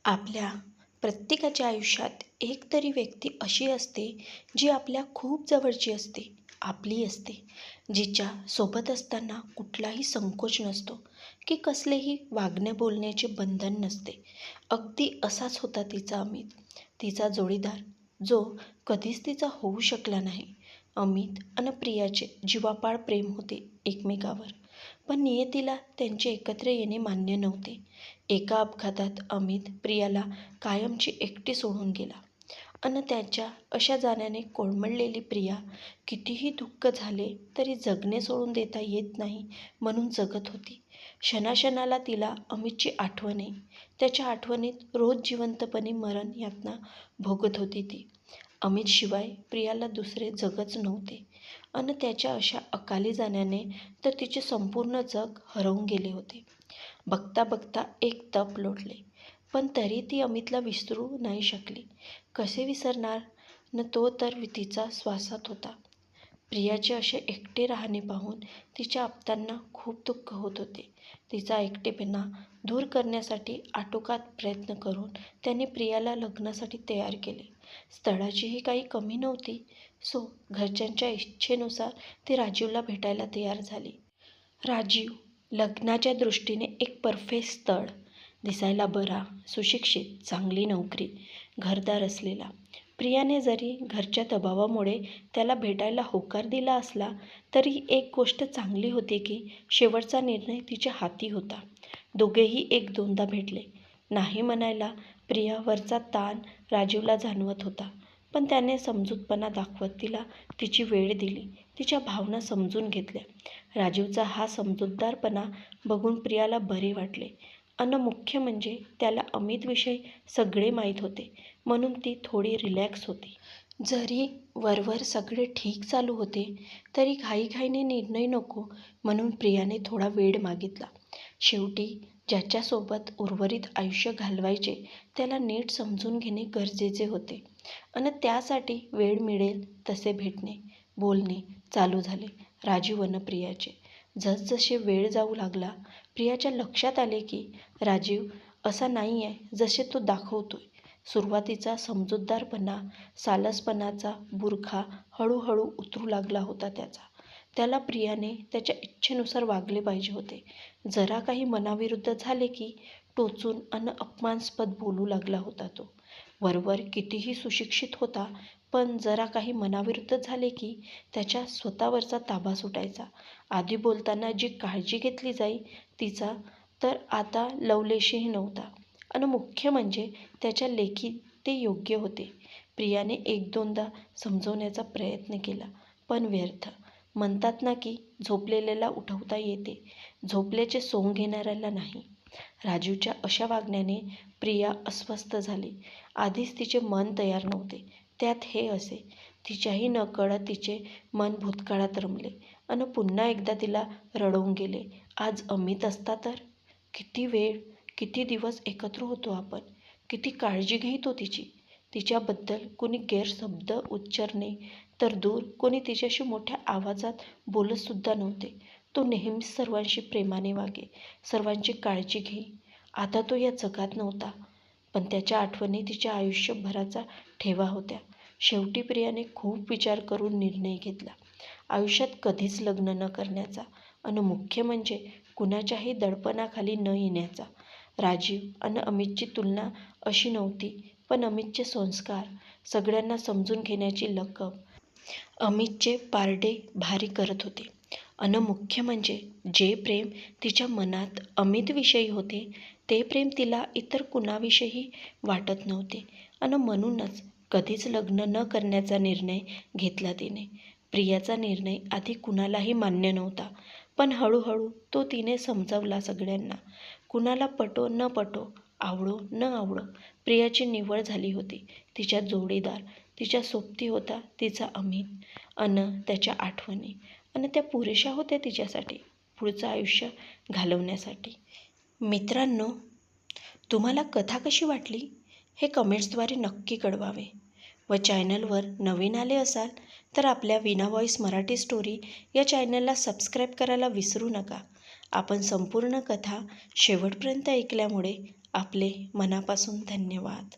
आपल्या प्रत्येकाच्या आयुष्यात एक तरी व्यक्ती अशी असते जी आपल्या खूप जवळची असते, आपली असते, जिच्या सोबत असताना कुठलाही संकोच नसतो की कसलेही वागण्या बोलण्याचे बंधन नसते. अगदी असाच होता तिचा अमित, तिचा जोडीदार, जो कधीच तिचा होऊ शकला नाही. अमित आणि प्रियाचे जीवापाड प्रेम होते एकमेकावर, पण नियतीला त्यांचे एकत्र येणे मान्य नव्हते. एका अपघातात अमित प्रियाला कायमची एकटी सोडून गेला आणि त्याच्या अशा जाण्याने कोळमडलेली प्रिया कितीही दुःख झाले तरी जगणे सोडून देता येत नाही म्हणून जगत होती. क्षणाक्षणाला तिला अमितची आठवण येई. त्याच्या आठवणीत रोज जिवंतपणे मरण यातना भोगत होती ती. अमितशिवाय प्रियाला दुसरे जगच नव्हते आणि त्याच्या अशा अकाली जाण्याने तर तिचे संपूर्ण जग हरवून गेले होते. बघता बघता एक तप लोटले, पण तरी ती अमितला विसरू नाही शकली. कसे विसरणार न, तो तर तिचा श्वासात होता. प्रियाचे असे एकटे राहणे पाहून तिच्या आप्तांना खूप दुःख होत होते. तिचा एकटेपणा दूर करण्यासाठी आटोकाट प्रयत्न करून त्यांनी प्रियाला लग्नासाठी तयार केले. स्थळाचीही काही कमी नव्हती, सो घरच्यांच्या इच्छेनुसार ती राजीवला भेटायला तयार झाली. राजीव लग्नाच्या दृष्टीने एक परफेक्ट स्थळ, दिसायला बरा, सुशिक्षित, चांगली नोकरी, घरदार असलेला. प्रियाने जरी घरच्या दबावामुळे त्याला भेटायला होकार दिला असला तरी एक गोष्ट चांगली होती की शेवटचा निर्णय तिच्या हाती होता. दोघेही एक दोनदा भेटले. नाही म्हणायला प्रियावरचा ताण राजीवला जाणवत होता, पण त्याने समजूतपणा दाखवत तिला तिची वेळ दिली, तिच्या भावना समजून घेतल्या. राजीवचा हा समजूतदारपणा बघून प्रियाला बरे वाटले आणि मुख्य म्हणजे त्याला अमितविषयी सगळे माहीत होते म्हणून ती थोडी रिलॅक्स होती. जरी वरवर सगळे ठीक चालू होते तरी घाईघाईने निर्णय नको म्हणून प्रियाने थोडा वेळ मागितला. शेवटी ज्याच्यासोबत उर्वरित आयुष्य घालवायचे त्याला नीट समजून घेणे गरजेचे होते आणि त्यासाठी वेळ मिळेल तसे भेटणे, बोलणे चालू झाले राजीव आणि प्रियाचे. जसजसे वेळ जाऊ लागला प्रियाच्या लक्षात आले की राजीव असा नाही आहे जसे तो दाखवतोय. सुरुवातीचा समजूतदारपणा, सालसपणाचा बुरखा हळूहळू उतरू लागला होता त्याला प्रियाने त्याच्या इच्छेनुसार वागले पाहिजे होते. जरा काही मनाविरुद्ध झाले की टोचून आणि अपमानास्पद बोलू लागला होता तो. वरवर कितीही सुशिक्षित होता, पण जरा काही मनाविरुद्ध झाले की त्याच्या स्वतःवरचा ताबा सुटायचा. आधी बोलताना जी काळजी घेतली जाई तिचा तर आता लवलेशही नव्हता आणि मुख्य म्हणजे त्याच्या लेखी ते योग्य होते. प्रियाने एक दोनदा समजवण्याचा प्रयत्न केला, पण व्यर्थ. म्हणतात ना की झोपलेल्याला उठवता येते, झोपल्याचे सोंग घेणाऱ्याला नाही. राजीवच्या अशा वागण्याने प्रिया अस्वस्थ झाली. आधीच तिचे मन तयार नव्हते, त्यात हे असे. तिच्याही नकळत तिचे मन भूतकाळात रमले आणि पुन्हा एकदा तिला रडवून गेले. आज अमित असता तर किती वेळ, किती दिवस एकत्र होतो आपण, किती काळजी घेतो तिची. तिच्याबद्दल कोणी गैरशब्द उच्चारणे तर दूर, कोणी तिच्याशी मोठ्या आवाजात बोलतसुद्धा नव्हते. तो नेहमीच सर्वांशी प्रेमाने वागे, सर्वांची काळजी घेई. आता तो या जगात नव्हता, पण त्याच्या आठवणी तिच्या आयुष्यभराचा ठेवा होत्या. शेवटी प्रियाने खूप विचार करून निर्णय घेतला, आयुष्यात कधीच लग्न न करण्याचा आणि मुख्य म्हणजे कुणाच्याही दडपणाखाली न येण्याचा. राजीव आणि अमितची तुलना अशी नव्हती, पण अमितचे संस्कार, सगळ्यांना समजून घेण्याची लकब अमितचे पारडे भारी करत होते. आणि मुख्य म्हणजे जे प्रेम तिच्या मनात अमितविषयी होते ते प्रेम तिला इतर कुणाविषयी वाटत नव्हते आणि म्हणूनच कधीच लग्न न करण्याचा निर्णय घेतला तिने. प्रियाचा निर्णय आधी कुणालाही मान्य नव्हता, पण हळूहळू तो तिने समजावला सगळ्यांना. कुणाला पटो न पटो, आवडो न आवडो, प्रियाची निवड झाली होती. तिच्या जोडीदार, तिच्या सोबती होता तिचा अमित आणि त्याच्या आठवणी, आणि त्या पुरेशा होत्या तिच्यासाठी पुढचं आयुष्य घालवण्यासाठी. मित्रांनो, तुम्हाला कथा कशी वाटली हे कमेंट्सद्वारे नक्की कळवावे व चॅनलवर नवीन आले असाल तर आपल्या वीणा व्हॉइस मराठी स्टोरी या चॅनलला सबस्क्राईब करायला विसरू नका. आपण संपूर्ण कथा शेवटपर्यंत ऐकल्यामुळे आपले मनापासून धन्यवाद.